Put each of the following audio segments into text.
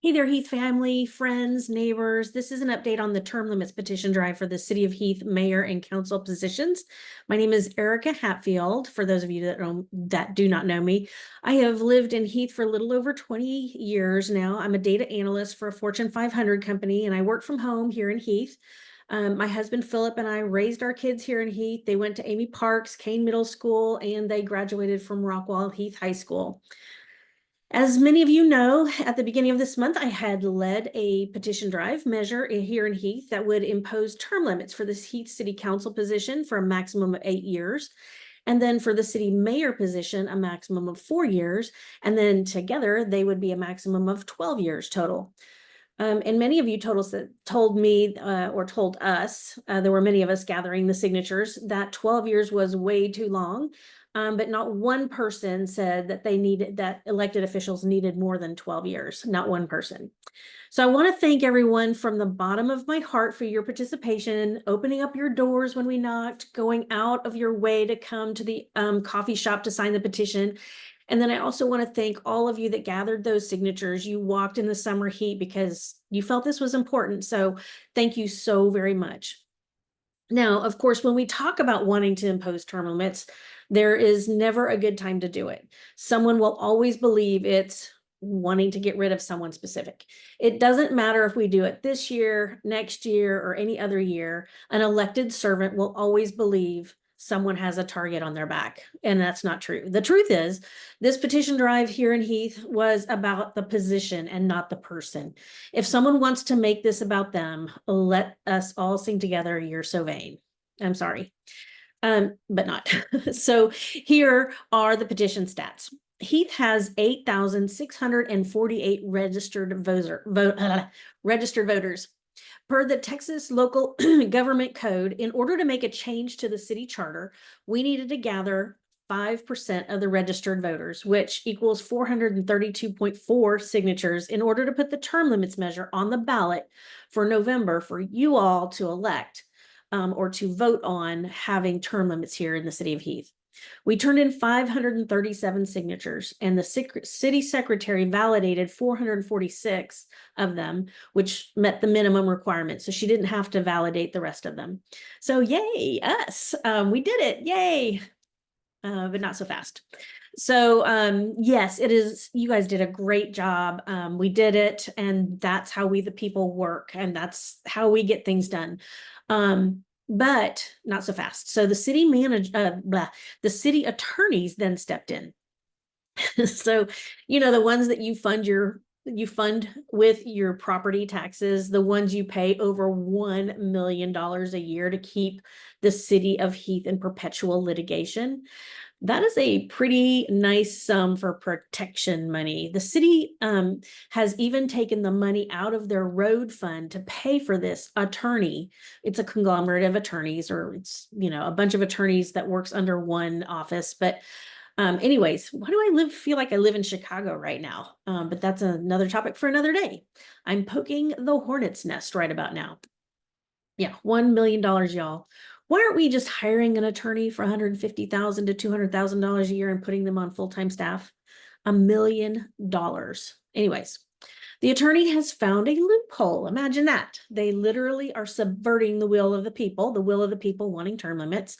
Hey there, Heath family, friends, neighbors. This is an update on the term limits petition drive for the City of Heath mayor and council positions. My name is Erica Hatfield. For those of you that do not know me, I have lived in Heath for a little over 20 years now. I'm a data analyst for a Fortune 500 company, and I work from home here in Heath. My husband Philip and I raised our kids here in Heath. They went to Amy Parks, Kane Middle School, and they graduated from Rockwall Heath High School. As many of you know, at the beginning of this month, I had led a petition drive measure here in Heath that would impose term limits for this Heath City Council position for a maximum of 8 years. And then for the city mayor position, a maximum of 4 years. And then together, they would be a maximum of 12 years total. And many of you told me or told us, there were many of us gathering the signatures, that 12 years was way too long. But not one person said that elected officials needed more than 12 years, not one person. So I want to thank everyone from the bottom of my heart for your participation, opening up your doors when we knocked, going out of your way to come to the coffee shop to sign the petition. And then I also want to thank all of you that gathered those signatures. You walked in the summer heat because you felt this was important. So thank you so very much. Now, of course, when we talk about wanting to impose term limits, there is never a good time to do it. Someone will always believe it's wanting to get rid of someone specific. It doesn't matter if we do it this year, next year, or any other year. An elected servant will always believe someone has a target on their back, and that's not true. The truth is, this petition drive here in Heath was about the position and not the person. If someone wants to make this about them, let us all sing together, "You're so vain." I'm sorry, but not. So here are the petition stats. Heath has 8,648 registered voters. Per the Texas Local Government Code, in order to make a change to the city charter, we needed to gather 5% of the registered voters, which equals 432.4 signatures in order to put the term limits measure on the ballot for November for you all to elect or to vote on having term limits here in the city of Heath. We turned in 537 signatures, and the city secretary validated 446 of them, which met the minimum requirement. So she didn't have to validate the rest of them. So yay, us. We did it. Yay. But not so fast. So yes, it is. You guys did a great job. We did it, and that's how we the people work, and that's how we get things done. But not so fast. So the city the city attorneys then stepped in. So, the ones that you fund with your property taxes, the ones you pay over $1 million a year to keep the city of Heath in perpetual litigation. That is a pretty nice sum for protection money. The city has even taken the money out of their road fund to pay for this attorney. It's a conglomerate of attorneys, or it's, a bunch of attorneys that works under one office. But anyways, why do I feel like I live in Chicago right now? But that's another topic for another day. I'm poking the hornet's nest right about now. Yeah, $1 million, y'all. Why aren't we just hiring an attorney for $150,000 to $200,000 a year and putting them on full-time staff? $1 million. Anyways, the attorney has found a loophole. Imagine that. They literally are subverting the will of the people wanting term limits.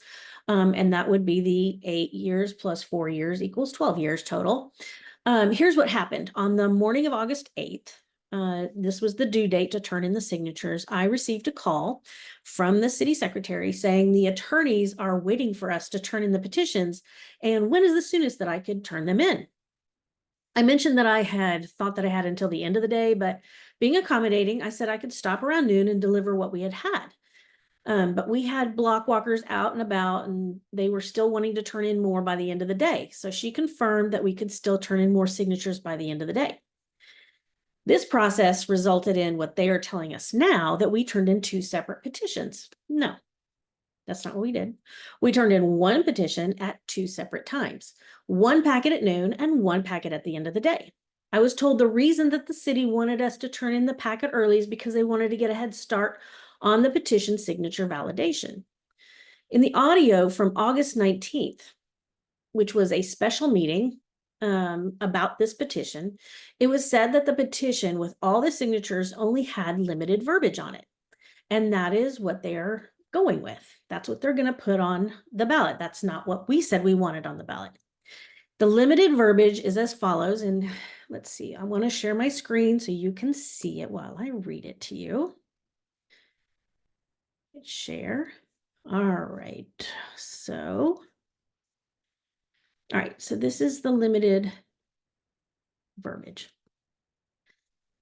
And that would be the 8 years plus 4 years equals 12 years total. Here's what happened. On the morning of August 8th, this was the due date to turn in the signatures. I received a call from the city secretary saying the attorneys are waiting for us to turn in the petitions, and when is the soonest that I could turn them in? I mentioned that I had thought that I had until the end of the day, but being accommodating, I said I could stop around noon and deliver what we had. But we had block walkers out and about, and they were still wanting to turn in more by the end of the day. So she confirmed that we could still turn in more signatures by the end of the day. This process resulted in what they are telling us now, that we turned in 2 separate petitions. No, that's not what we did. We turned in 1 petition at 2 separate times, 1 packet at noon and 1 packet at the end of the day. I was told the reason that the city wanted us to turn in the packet early is because they wanted to get a head start on the petition signature validation. In the audio from August 19th, which was a special meeting, about this petition, it was said that the petition with all the signatures only had limited verbiage on it. And that is what they're going with. That's what they're going to put on the ballot. That's not what we said we wanted on the ballot. The limited verbiage is as follows, and let's see, I want to share my screen so you can see it while I read it to you. Share. All right, so this is the limited verbiage.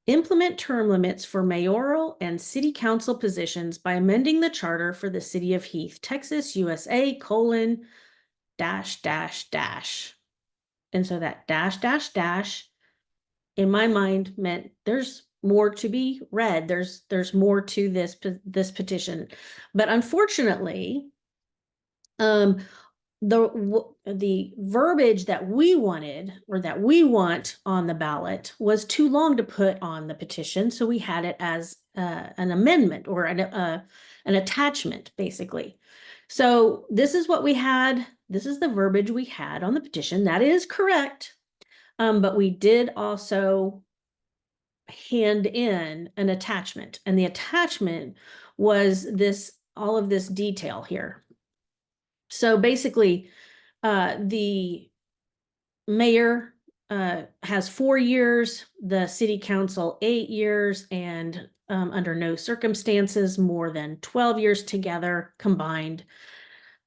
Implement term limits for mayoral and city council positions by amending the charter for the City of Heath, Texas, USA, :::. And so that .. in my mind meant there's more to be read. There's more to this petition. But unfortunately, the verbiage that we wanted, or that we want on the ballot, was too long to put on the petition. So we had it as an amendment, or an attachment, basically. So this is what we had. This is the verbiage we had on the petition. That is correct. But we did also hand in an attachment, and the attachment was all of this detail here. So basically, the mayor has 4 years, the city council 8 years, and under no circumstances more than 12 years together combined.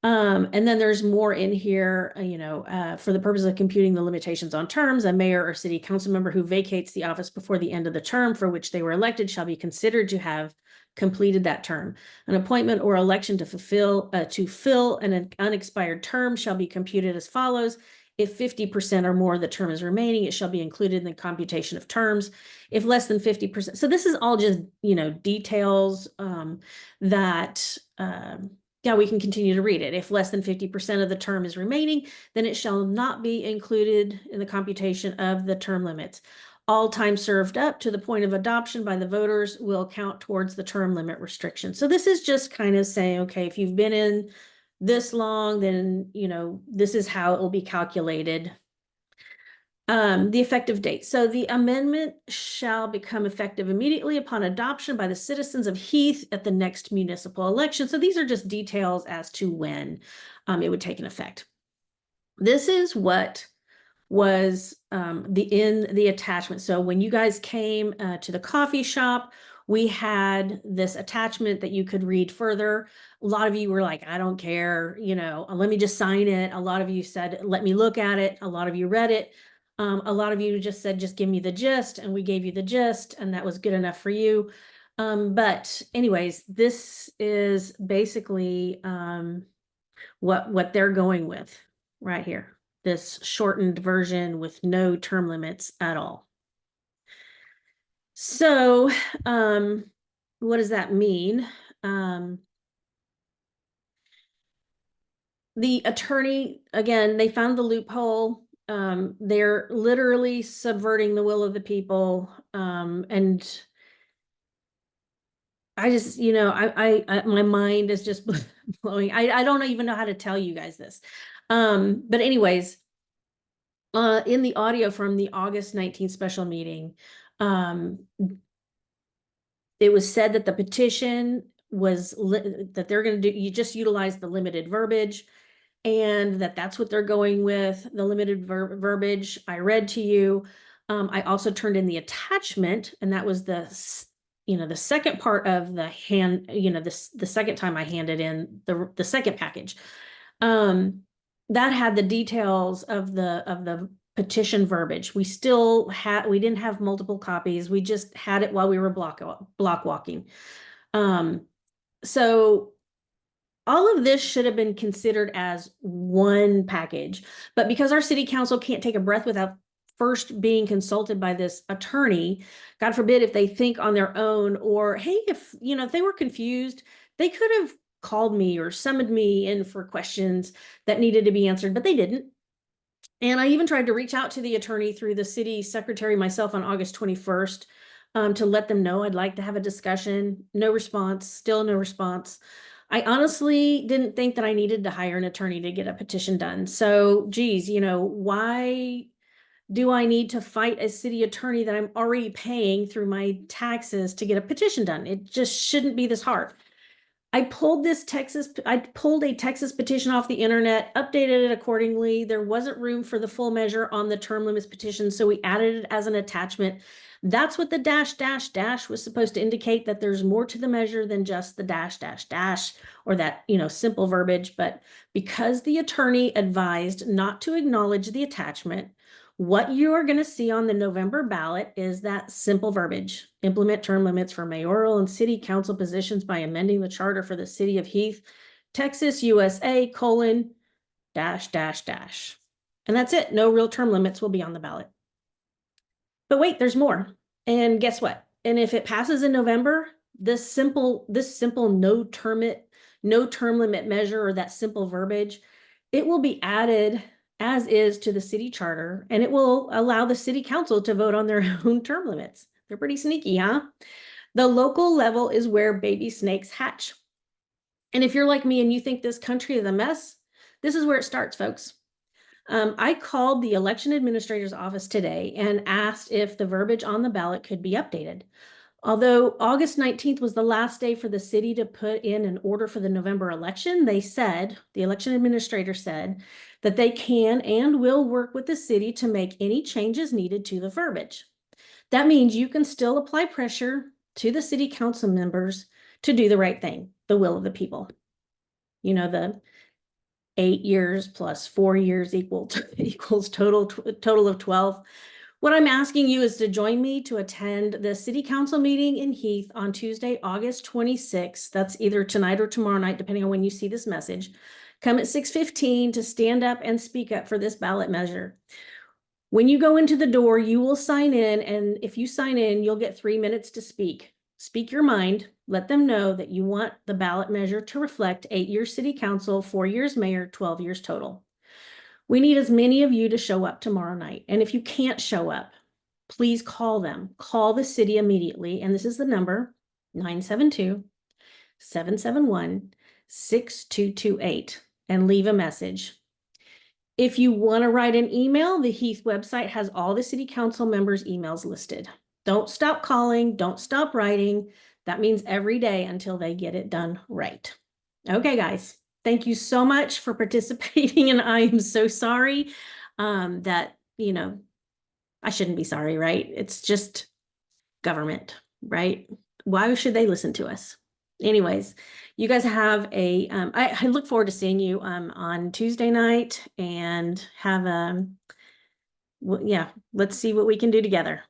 And then there's more in here, for the purpose of computing the limitations on terms, a mayor or city council member who vacates the office before the end of the term for which they were elected shall be considered to have completed that term. An appointment or election to fill an unexpired term shall be computed as follows. If 50% or more of the term is remaining, it shall be included in the computation of terms. If less than 50%, so this is all just, details that we can continue to read it. If less than 50% of the term is remaining, then it shall not be included in the computation of the term limits. All time served up to the point of adoption by the voters will count towards the term limit restriction. So this is just kind of saying, okay, if you've been in this long, then, this is how it will be calculated. The effective date. So the amendment shall become effective immediately upon adoption by the citizens of Heath at the next municipal election. So these are just details as to when it would take an effect. This is what was in the attachment. So when you guys came to the coffee shop, we had this attachment that you could read further. A lot of you were like, I don't care, let me just sign it. A lot of you said, let me look at it. A lot of you read it. A lot of you just said, just give me the gist, and we gave you the gist, and that was good enough for you. But anyways, this is basically what they're going with right here. This shortened version with no term limits at all. So what does that mean? The attorney, again, they found the loophole. They're literally subverting the will of the people. And I just, my mind is just blowing. I don't even know how to tell you guys this. But anyways, in the audio from the August 19th special meeting, it was said that the petition was that they're going to do, you just utilize the limited verbiage, and that's what they're going with, the limited verbiage I read to you. I also turned in the attachment, and that was the second part of the the second time I handed in the second package. That had the details of the petition verbiage. We didn't have multiple copies. We just had it while we were block walking. So all of this should have been considered as one package, but because our city council can't take a breath without first being consulted by this attorney, God forbid if they think on their own, or hey, if they were confused, they could have called me or summoned me in for questions that needed to be answered, but they didn't. And I even tried to reach out to the attorney through the city secretary myself on August 21st to let them know I'd like to have a discussion. No response, still no response. I honestly didn't think that I needed to hire an attorney to get a petition done. So, geez, why Do I need to fight a city attorney that I'm already paying through my taxes to get a petition done? It just shouldn't be this hard. I pulled a Texas petition off the internet, updated it accordingly. There wasn't room for the full measure on the term limits petition, so we added it as an attachment. That's what the dash dash dash was supposed to indicate, that there's more to the measure than just the dash dash dash or that, simple verbiage. But because the attorney advised not to acknowledge the attachment, what you are going to see on the November ballot is that simple verbiage: implement term limits for mayoral and city council positions by amending the charter for the City of Heath, Texas, USA, dash, dash, dash. And that's it. No real term limits will be on the ballot. But wait, there's more. And guess what? And if it passes in November, this simple no term limit measure, or that simple verbiage, it will be added as is to the city charter, and it will allow the city council to vote on their own term limits. They're pretty sneaky, huh? The local level is where baby snakes hatch. And if you're like me and you think this country is a mess, this is where it starts, folks. I called the election administrator's office today and asked if the verbiage on the ballot could be updated. Although August 19th was the last day for the city to put in an order for the November election, the election administrator said that they can and will work with the city to make any changes needed to the verbiage. That means you can still apply pressure to the city council members to do the right thing, the will of the people. The 8 years plus 4 years equals total of 12. What I'm asking you is to join me to attend the city council meeting in Heath on Tuesday, August 26th. That's either tonight or tomorrow night, depending on when you see this message. Come at 6:15 to stand up and speak up for this ballot measure. When you go into the door, you will sign in, and if you sign in, you'll get 3 minutes to speak. Speak your mind. Let them know that you want the ballot measure to reflect 8 years city council, 4 years mayor, 12 years total. We need as many of you to show up tomorrow night. And if you can't show up, please call them. Call the city immediately. And this is the number, 972-771-6228, and leave a message. If you want to write an email, the Heath website has all the city council members' emails listed. Don't stop calling. Don't stop writing. That means every day until they get it done right. Okay, guys. Thank you so much for participating, and I am so sorry that, I shouldn't be sorry, right? It's just government, right? Why should they listen to us? Anyways, you guys have I look forward to seeing you on Tuesday night, and have let's see what we can do together.